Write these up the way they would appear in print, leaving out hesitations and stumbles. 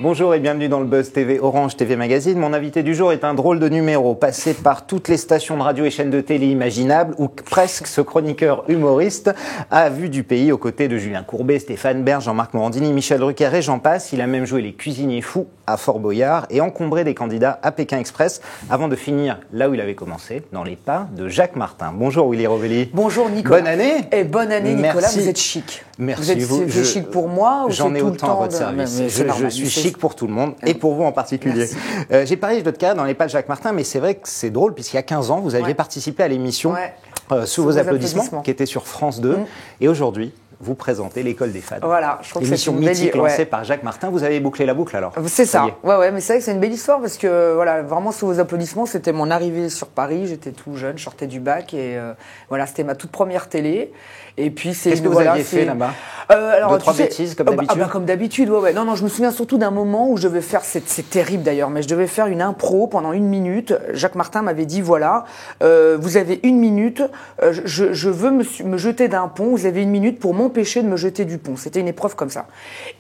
Bonjour et bienvenue dans le Buzz TV Orange TV Magazine. Mon invité du jour est un drôle de numéro, passé par toutes les stations de radio et chaînes de télé imaginables, où presque ce chroniqueur humoriste a vu du pays aux côtés de Julien Courbet, Stéphane Bern, Jean-Marc Morandini, Michel Drucker et j'en passe. Il a même joué les cuisiniers fous à Fort Boyard et encombré des candidats à Pékin Express avant de finir là où il avait commencé, dans les pas de Jacques Martin. Bonjour Willy Rovelli. Bonjour Nicolas. Bonne année. Et bonne année Nicolas, Merci. vous êtes chic. Merci. Vous êtes chic pour moi ou j'en ai tout le autant temps à votre service. Je suis chic pour tout le monde et pour vous en particulier. J'ai parlé de votre carrière dans les pas de Jacques Martin, mais c'est vrai que c'est drôle puisqu'il y a 15 ans, vous aviez participé à l'émission Sous vos applaudissements, qui était sur France 2. Et aujourd'hui, vous présentez l'école des fans. Voilà, je trouve que c'est l'émission une mythique belle... lancée par Jacques Martin. Vous avez bouclé la boucle alors. C'est ça. Ouais, mais c'est vrai que c'est une belle histoire parce que voilà, vraiment Sous vos applaudissements, c'était mon arrivée sur Paris. J'étais tout jeune, je sortais du bac et voilà, c'était ma toute première télé. Et puis c'est. Qu'est-ce que vous aviez fait là-bas? Alors, deux, trois bêtises comme d'habitude. Comme d'habitude, ouais. Non, je me souviens surtout d'un moment où je devais faire, c'est terrible d'ailleurs, mais je devais faire une impro pendant 1 minute. Jacques Martin m'avait dit voilà, vous avez 1 minute, je veux me jeter d'un pont, vous avez 1 minute pour m'empêcher de me jeter du pont. C'était une épreuve comme ça.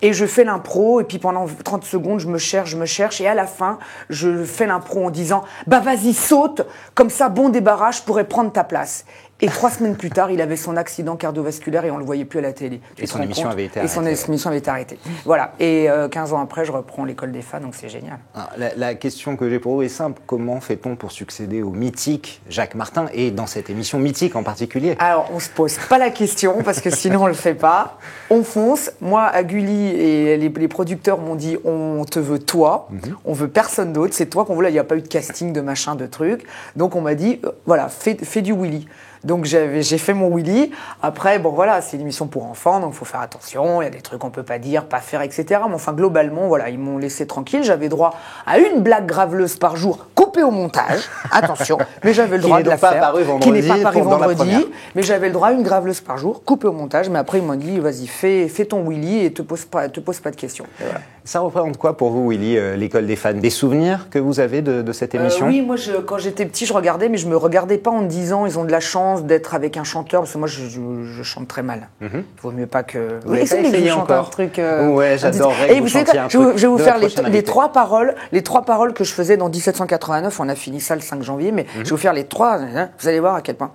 Et je fais l'impro, et puis pendant 30 secondes, je me cherche, et à la fin, je fais l'impro en disant bah vas-y, saute, comme ça, bon débarras, je pourrais prendre ta place. Et 3 semaines plus tard, il avait son accident cardiovasculaire et on le voyait plus à la télé. Et son émission avait été arrêtée. Et son émission avait été arrêtée. Voilà. Et 15 ans après, je reprends l'école des fans, donc c'est génial. Alors, la question que j'ai pour vous est simple. Comment fait-on pour succéder au mythique Jacques Martin et dans cette émission mythique en particulier? Alors, on se pose pas la question parce que sinon on le fait pas. On fonce. Moi, à Gulli et les producteurs m'ont dit on te veut toi, on veut personne d'autre. C'est toi qu'on veut. Là, il n'y a pas eu de casting, de machin, de trucs. Donc on m'a dit voilà, fais du Willy. Donc j'ai fait mon Willy. Après, bon voilà, c'est une émission pour enfants, donc il faut faire attention. Il y a des trucs qu'on peut pas dire, pas faire, etc. Mais enfin, globalement, voilà, ils m'ont laissé tranquille. J'avais droit à une blague graveleuse par jour, coupée au montage. Attention, mais j'avais le droit de la faire. Qui n'est pas paru vendredi, mais j'avais le droit à une graveleuse par jour, coupée au montage. Mais après, ils m'ont dit, vas-y, fais ton Willy et te pose pas de questions. Voilà. Ça représente quoi pour vous, Willy, l'école des fans? Des souvenirs que vous avez de cette émission? Oui, moi, quand j'étais petit, je regardais, mais je me regardais pas en me disant, ils ont de la chance d'être avec un chanteur, parce que moi, je chante très mal. Il vaut mieux pas que... Vous essayez encore un truc... Ouais, j'adorerais que vous chantiez un truc. Je vais vous faire les 3 paroles que je faisais dans 1789. On a fini ça le 5 janvier, mais je vais vous faire les 3. Vous allez voir à quel point.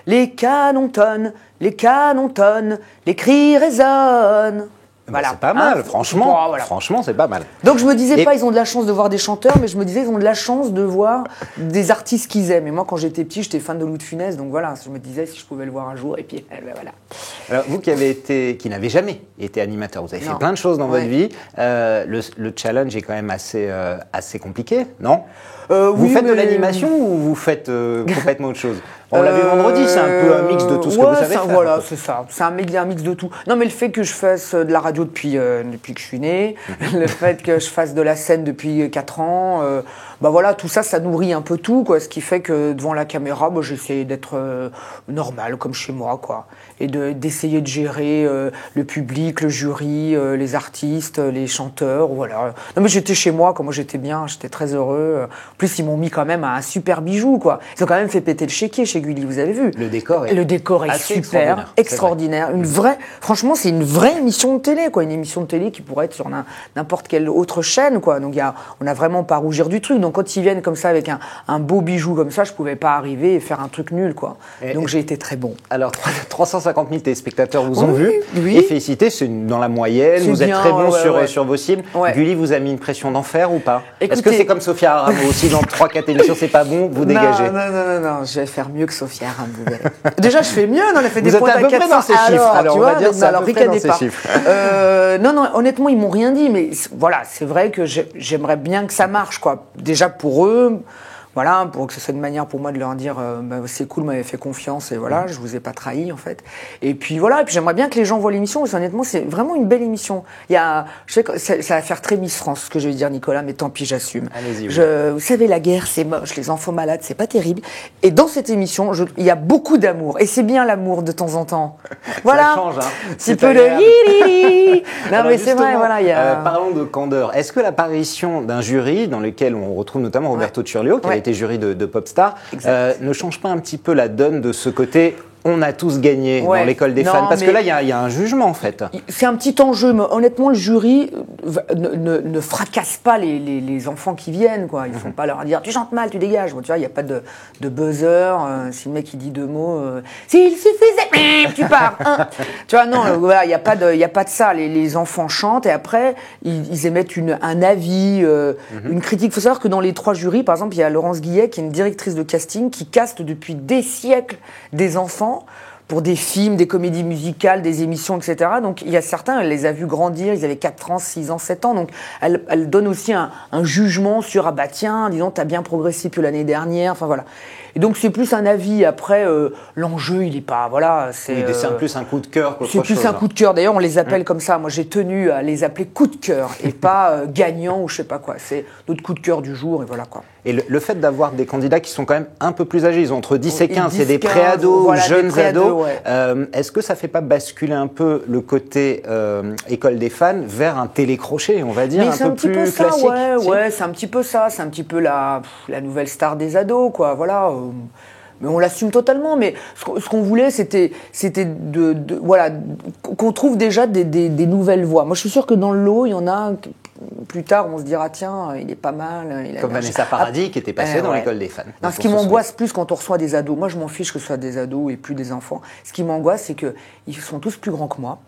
Les canons tonnent, les cris résonnent. Voilà. C'est pas mal, franchement. Voilà. Franchement, c'est pas mal. Donc je me disais pas ils ont de la chance de voir des chanteurs, mais je me disais ils ont de la chance de voir des artistes qu'ils aiment. Et moi, quand j'étais petit, j'étais fan de Loup de Funès, donc voilà, je me disais si je pouvais le voir un jour. Et puis voilà. Alors vous qui n'avez jamais été animateur, vous avez fait plein de choses dans votre vie. Le challenge est quand même assez compliqué, non? Vous faites de l'animation ou vous faites complètement autre chose? On l'a vu vendredi, c'est un peu un mix de tout ce que vous savez faire. Voilà, c'est ça. C'est un mix de tout. Non, mais le fait que je fasse de la radio depuis que je suis né, le fait que je fasse de la scène depuis 4 ans, bah voilà, tout ça, ça nourrit un peu tout, quoi. Ce qui fait que devant la caméra, bah, j'essaie d'être normal, comme chez moi, quoi. Et d'essayer de gérer le public, le jury, les artistes, les chanteurs, voilà. Non, mais j'étais chez moi, moi j'étais bien, j'étais très heureux. En plus, ils m'ont mis quand même un super bijou, quoi. Ils ont quand même fait péter le chéquier chez Gulli, vous avez vu. Le décor est super, extraordinaire. Franchement, c'est une vraie émission de télé, quoi. Une émission de télé qui pourrait être sur n'importe quelle autre chaîne, quoi. Donc on n'a vraiment pas à rougir du truc. Donc quand ils viennent comme ça avec un beau bijou comme ça, je pouvais pas arriver et faire un truc nul, quoi. Donc j'ai été très bon. Alors 350 000 téléspectateurs vous ont vu. Et félicité, c'est dans la moyenne. Vous êtes très bon sur vos cibles. Gulli vous a mis une pression d'enfer ou pas? Est-ce que c'est comme Sophia Aram aussi dans 3-4 émissions, c'est pas bon, vous dégagez? Non, je vais faire mieux que Sophia Aram. Déjà, je fais mieux. Elle a fait des points à 400. Dans ces chiffres. Alors, on va dire ça. Alors, ricanez pas. Non, honnêtement, ils m'ont rien dit, mais voilà, c'est vrai que j'aimerais bien que ça marche, quoi. Déjà pour eux. Voilà, pour que ce soit une manière pour moi de leur dire c'est cool, vous m'avez fait confiance et voilà, je vous ai pas trahi en fait. Et puis voilà, et puis j'aimerais bien que les gens voient l'émission parce qu'honnêtement, c'est vraiment une belle émission. Je sais que ça va faire très Miss France ce que je vais dire Nicolas, mais tant pis, j'assume. Allez-y. Vous savez, la guerre, c'est moche, les enfants malades, c'est pas terrible. Et dans cette émission, il y a beaucoup d'amour et c'est bien l'amour de temps en temps. Voilà. Ça change, hein. C'est peu de non mais c'est vrai, voilà, parlons de candeur. Est-ce que l'apparition d'un jury dans lequel on retrouve notamment Roberto Turlio qui a été jury de Popstar, ne change pas un petit peu la donne de ce côté on a tous gagné dans l'école des fans. Parce que là, il y a un jugement, en fait. C'est un petit enjeu, mais honnêtement, le jury ne fracasse pas les enfants qui viennent, quoi. Ils ne font pas leur dire « tu chantes mal, tu dégages ». Bon, tu vois, il n'y a pas de buzzer. Si le mec, il dit 2 mots, « s'il suffisait, tu pars hein. ». Tu vois, non, voilà, il n'y a pas de ça. Les enfants chantent et après, ils émettent un avis, une critique. Il faut savoir que dans les 3 jurys, par exemple, il y a Laurence Guillet, qui est une directrice de casting, qui caste depuis des siècles des enfants pour des films, des comédies musicales, des émissions, etc. Donc, il y a certains, elle les a vus grandir, ils avaient 4 ans, 6 ans, 7 ans. Donc, elle donne aussi un jugement sur, ah bah tiens, disons, t'as bien progressé que l'année dernière. Enfin, voilà. Et donc, c'est plus un avis. Après, l'enjeu, il est pas, voilà. C'est plus un coup de cœur qu'autre chose. C'est plus un coup de cœur. D'ailleurs, on les appelle comme ça. Moi, j'ai tenu à les appeler coup de cœur et pas gagnant ou je sais pas quoi. C'est notre coup de cœur du jour et voilà quoi. Et le fait d'avoir des candidats qui sont quand même un peu plus âgés, ils ont entre 10 et 15, c'est des préados, voilà, jeunes ados. Ouais. Est-ce que ça fait pas basculer un peu le côté école des fans vers un télécrochet, on va dire, un peu plus classique? Ouais, c'est un petit peu ça. C'est un petit peu la nouvelle star des ados, quoi. Voilà. Mais on l'assume totalement. Mais ce qu'on voulait, c'était voilà, qu'on trouve déjà des nouvelles voix. Moi, je suis sûre que dans le lot, il y en a. Plus tard, on se dira, tiens, il est pas mal. Comme Vanessa Paradis qui était passée dans l'école des fans. Non, ce qui m'angoisse plus quand on reçoit des ados, moi je m'en fiche que ce soit des ados et plus des enfants. Ce qui m'angoisse, c'est qu'ils sont tous plus grands que moi.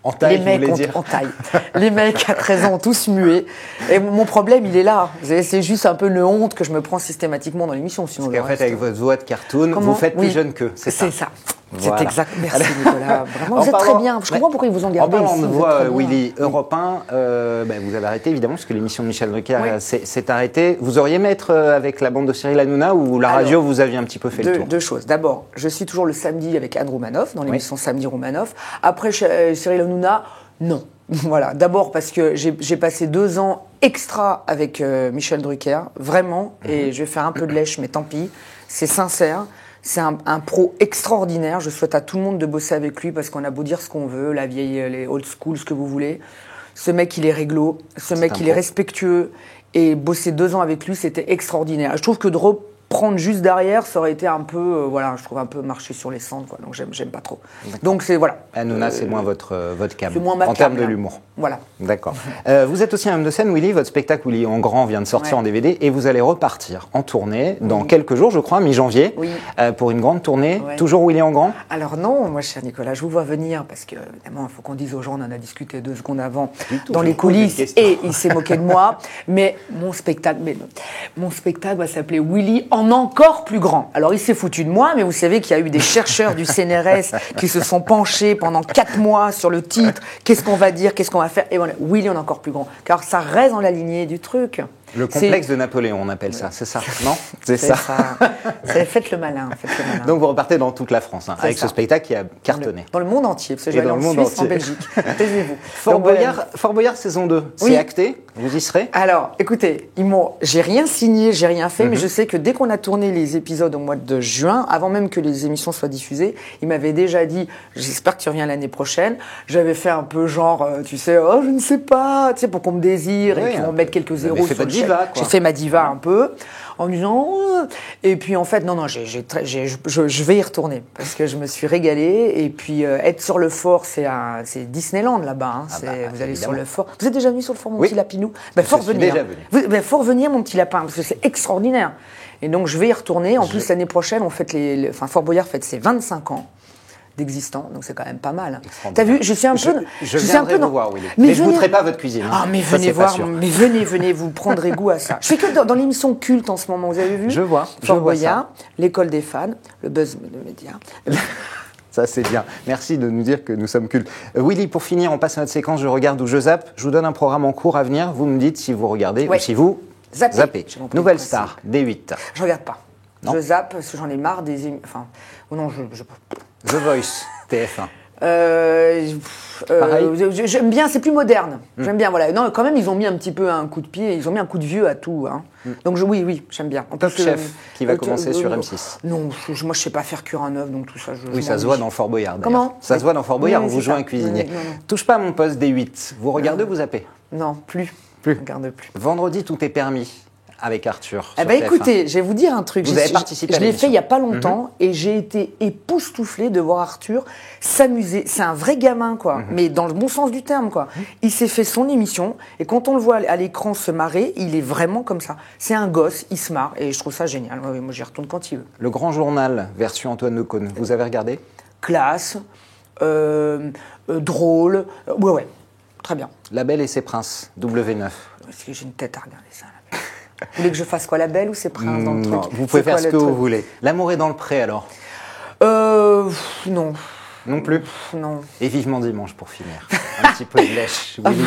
En taille, les mecs en taille. Les mecs à 13 ans ont tous mué. Et mon problème, il est là. C'est juste un peu une honte que je me prends systématiquement dans l'émission. Parce qu'en fait, avec votre voix de cartoon, vous faites plus jeune qu'eux. C'est ça. Voilà. C'est exact. Merci Nicolas. Vraiment, vous êtes très bien. Je comprends pourquoi ils vous ont gardé. En parlant de voix, Willy, Europe 1, vous avez arrêté évidemment parce que l'émission de Michel Drucker s'est arrêtée. Vous auriez aimé être avec la bande de Cyril Hanouna ou la radio, vous aviez un petit peu fait le tour? 2 choses. D'abord, je suis toujours le samedi avec Anne Roumanoff dans l'émission Samedi Roumanoff. Après, Cyril Hanouna, non. Voilà. D'abord parce que j'ai passé 2 ans extra avec Michel Drucker, vraiment, et je vais faire un peu de lèche, mais tant pis. C'est sincère. C'est un pro extraordinaire. Je souhaite à tout le monde de bosser avec lui parce qu'on a beau dire ce qu'on veut, la vieille, les old school, ce que vous voulez. Ce mec, il est réglo. Ce mec, il est respectueux. Et bosser 2 ans avec lui, c'était extraordinaire. Je trouve que de reprendre juste derrière, ça aurait été un peu, je trouve un peu marcher sur les cendres, quoi. Donc j'aime pas trop. Donc c'est voilà. Hanouna, c'est moins votre cam. C'est moins ma en termes de l'humour. Voilà. D'accord. Vous êtes aussi un homme de scène, Willy. Votre spectacle Willy en grand vient de sortir en DVD et vous allez repartir en tournée dans quelques jours, je crois, mi-janvier, pour une grande tournée. Toujours Willy en grand? Alors non, moi, cher Nicolas, je vous vois venir parce que évidemment, il faut qu'on dise aux gens, on en a discuté 2 secondes avant dans les coulisses et il s'est moqué de moi. Mais mon spectacle va s'appeler Willy en encore plus grand. Alors il s'est foutu de moi, mais vous savez qu'il y a eu des chercheurs du CNRS qui se sont penchés pendant 4 mois sur le titre. Qu'est-ce qu'on va dire, qu'est-ce qu'on va faire? Et voilà, Willy en encore plus grand, car ça reste dans la lignée du truc. Le complexe de Napoléon, on appelle ça, c'est ça, non? C'est ça. Faites le malin, Donc vous repartez dans toute la France, avec ce spectacle qui a cartonné. Dans le monde entier, parce que j'allais en Suisse, en Belgique. Taisez-vous. Fort Boyard saison 2, c'est acté? Vous y serez? Alors, écoutez, j'ai rien signé, j'ai rien fait, mais je sais que dès qu'on a tourné les épisodes au mois de juin, avant même que les émissions soient diffusées, il m'avait déjà dit, j'espère que tu reviens l'année prochaine. J'avais fait un peu genre, tu sais, je ne sais pas, tu sais, pour qu'on me désire et qu'on mette quelques zéros sur le J'ai fait ma diva un peu, en me disant... Et puis en fait, non, je vais y retourner, parce que je me suis régalée. Et puis être sur le fort, c'est Disneyland là-bas. Vous allez sur le fort. Vous êtes déjà venu sur le fort, mon petit lapinou? Faut revenir. Faut revenir, mon petit lapin, parce que c'est extraordinaire. Et donc je vais y retourner. En plus, l'année prochaine, Fort Boyard fête ses 25 ans d'existant, donc c'est quand même pas mal. T'as vu, je suis un peu... Je viendrai vous voir, Willy. Mais je ne goûterai pas votre cuisine. Ah, mais venez voir, venez, vous prendrez goût à ça. Je fais que dans l'émission culte en ce moment, vous avez vu? Je vois. Fort Boyard, l'école des fans, le buzz de médias. Ça, c'est bien. Merci de nous dire que nous sommes cultes. Willy, pour finir, on passe à notre séquence Je regarde ou je zappe. Je vous donne un programme en cours à venir. Vous me dites si vous regardez ou si vous zappez. Nouvelle star, D8. Je regarde pas. Non. Je zappe parce que j'en ai marre des... Enfin, non, The Voice, TF1. J'aime bien, c'est plus moderne. J'aime bien, voilà. Non, quand même, ils ont mis un petit peu un coup de pied, ils ont mis un coup de vieux à tout. Hein. Donc oui, j'aime bien. Top Chef, qui va commencer sur M6. Non, moi je sais pas faire cuire un œuf, donc tout ça. Ça se voit dans Fort Boyard. Comment? Ça se voit dans Fort Boyard, où vous jouez un cuisinier. Non. Touche pas à mon poste D8. Vous regardez ou vous zappez? Non, plus. Regarde plus. Vendredi, tout est permis. avec Arthur. Eh ben écoutez, je vais vous dire un truc. Vous avez participé à Je l'ai fait il n'y a pas l'émission. longtemps et j'ai été époustouflée de voir Arthur s'amuser. C'est un vrai gamin, quoi, mais dans le bon sens du terme, quoi. Il s'est fait son émission et quand on le voit à l'écran se marrer, il est vraiment comme ça. C'est un gosse, il se marre et je trouve ça génial. Ouais, moi, j'y retourne quand il veut. Le Grand Journal, version Antoine Decaune, vous avez regardé? Classe, drôle, ouais, très bien. La Belle et ses Princes, W9. Parce que j'ai une tête à regarder ça. Là. Vous voulez que je fasse quoi, la Belle ou ses princes dans le Non, truc? vous pouvez C'est faire quoi ce le que vous truc voulez. L'amour est dans le pré alors? Non. Non plus. Non. Et vivement dimanche pour finir. Un petit peu de lèche. Willy.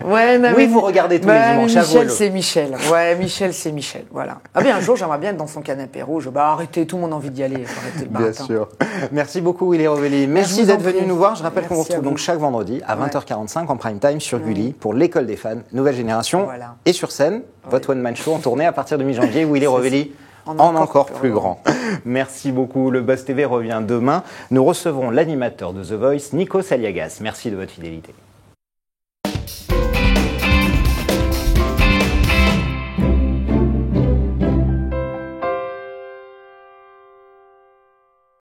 Ouais, non, Oui, mais- vous regardez tous les Bah, dimanches, mais avouez-le. Michel, c'est Michel. Ouais, Michel, c'est Michel. Voilà. Ah bien, un jour, j'aimerais bien être dans son canapé rouge. Bah arrêtez, tout le monde a envie d'y aller. Faut arrêter le Bien baratin. sûr. Merci beaucoup, Willy Rovelli. Je Merci vous d'être en venu prie. nous voir. Je rappelle qu'on vous Merci à retrouve donc vous. chaque vendredi à 20h45 en prime time sur Gulli pour l'école des fans, nouvelle génération. Voilà. Et sur scène, votre one-man show en tournée à partir de mi-janvier. Willy Rovelli En en encore encore plus plus grand. Merci beaucoup. Le Buzz TV revient demain. Nous recevrons l'animateur de The Voice, Nico Saliagas. Merci de votre fidélité.